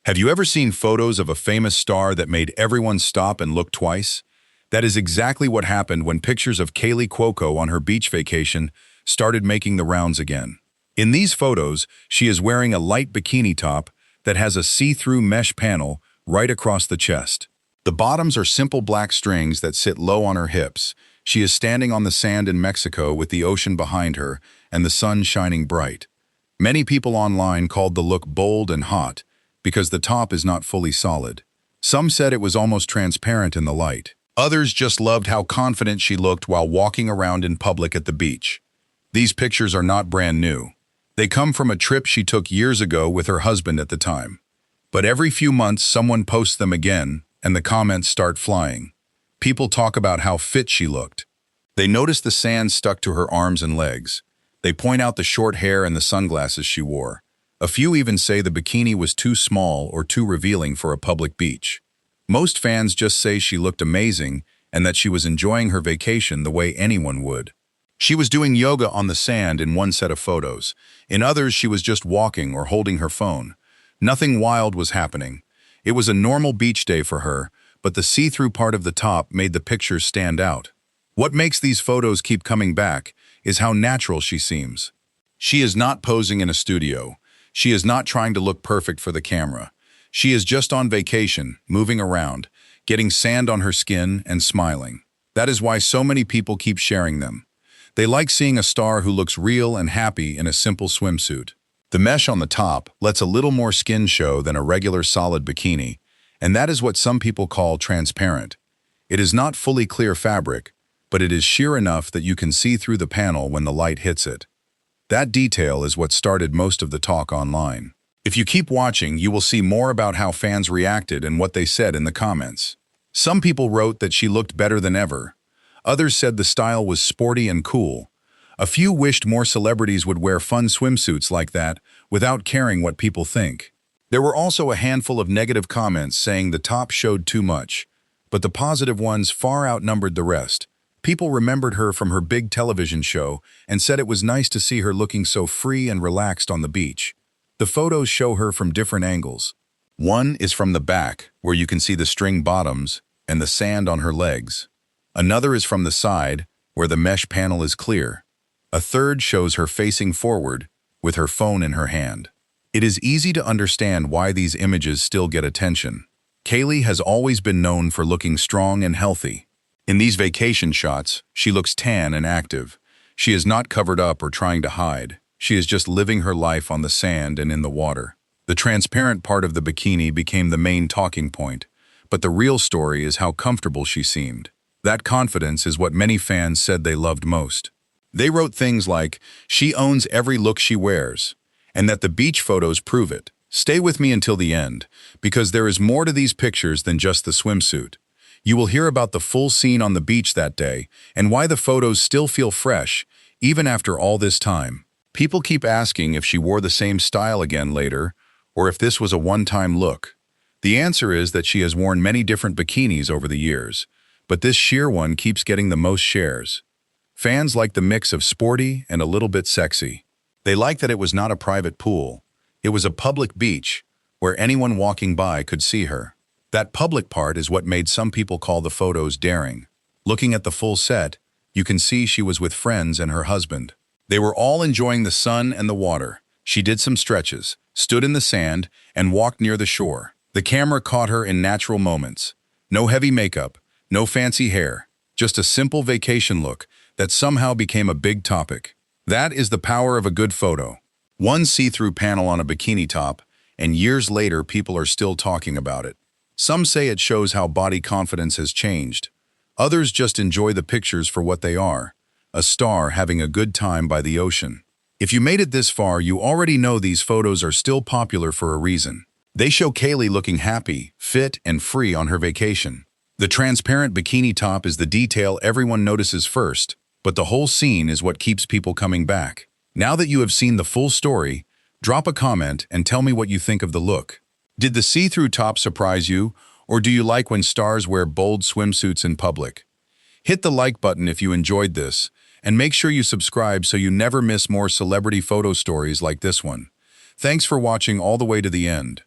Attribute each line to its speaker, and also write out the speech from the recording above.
Speaker 1: Have you ever seen photos of a famous star that made everyone stop and look twice? That is exactly what happened when pictures of Kaley Cuoco on her beach vacation started making the rounds again. In these photos, she is wearing a light bikini top that has a see-through mesh panel right across the chest. The bottoms are simple black strings that sit low on her hips. She is standing on the sand in Mexico with the ocean behind her and the sun shining bright. Many people online called the look bold and hot, because the top is not fully solid. Some said it was almost transparent in the light. Others just loved how confident she looked while walking around in public at the beach. These pictures are not brand new. They come from a trip she took years ago with her husband at the time. But every few months someone posts them again, and the comments start flying. People talk about how fit she looked. They notice the sand stuck to her arms and legs. They point out the short hair and the sunglasses she wore. A few even say the bikini was too small or too revealing for a public beach. Most fans just say she looked amazing and that she was enjoying her vacation the way anyone would. She was doing yoga on the sand in one set of photos. In others, she was just walking or holding her phone. Nothing wild was happening. It was a normal beach day for her, but the see-through part of the top made the pictures stand out. What makes these photos keep coming back is how natural she seems. She is not posing in a studio. She is not trying to look perfect for the camera. She is just on vacation, moving around, getting sand on her skin and smiling. That is why so many people keep sharing them. They like seeing a star who looks real and happy in a simple swimsuit. The mesh on the top lets a little more skin show than a regular solid bikini, and that is what some people call transparent. It is not fully clear fabric, but it is sheer enough that you can see through the panel when the light hits it. That detail is what started most of the talk online. If you keep watching, you will see more about how fans reacted and what they said in the comments. Some people wrote that she looked better than ever. Others said the style was sporty and cool. A few wished more celebrities would wear fun swimsuits like that without caring what people think. There were also a handful of negative comments saying the top showed too much, but the positive ones far outnumbered the rest. People remembered her from her big television show and said it was nice to see her looking so free and relaxed on the beach. The photos show her from different angles. One is from the back, where you can see the string bottoms and the sand on her legs. Another is from the side, where the mesh panel is clear. A third shows her facing forward, with her phone in her hand. It is easy to understand why these images still get attention. Kaley has always been known for looking strong and healthy. In these vacation shots, she looks tan and active. She is not covered up or trying to hide. She is just living her life on the sand and in the water. The transparent part of the bikini became the main talking point, but the real story is how comfortable she seemed. That confidence is what many fans said they loved most. They wrote things like, "She owns every look she wears," and that the beach photos prove it. Stay with me until the end, because there is more to these pictures than just the swimsuit. You will hear about the full scene on the beach that day and why the photos still feel fresh, even after all this time. People keep asking if she wore the same style again later, or if this was a one-time look. The answer is that she has worn many different bikinis over the years, but this sheer one keeps getting the most shares. Fans like the mix of sporty and a little bit sexy. They like that it was not a private pool. It was a public beach, where anyone walking by could see her. That public part is what made some people call the photos daring. Looking at the full set, you can see she was with friends and her husband. They were all enjoying the sun and the water. She did some stretches, stood in the sand, and walked near the shore. The camera caught her in natural moments. No heavy makeup, no fancy hair, just a simple vacation look that somehow became a big topic. That is the power of a good photo. One see-through panel on a bikini top, and years later people are still talking about it. Some say it shows how body confidence has changed. Others just enjoy the pictures for what they are, a star having a good time by the ocean. If you made it this far, you already know these photos are still popular for a reason. They show Kaley looking happy, fit, and free on her vacation. The transparent bikini top is the detail everyone notices first, but the whole scene is what keeps people coming back. Now that you have seen the full story, drop a comment and tell me what you think of the look. Did the see-through top surprise you, or do you like when stars wear bold swimsuits in public? Hit the like button if you enjoyed this, and make sure you subscribe so you never miss more celebrity photo stories like this one. Thanks for watching all the way to the end.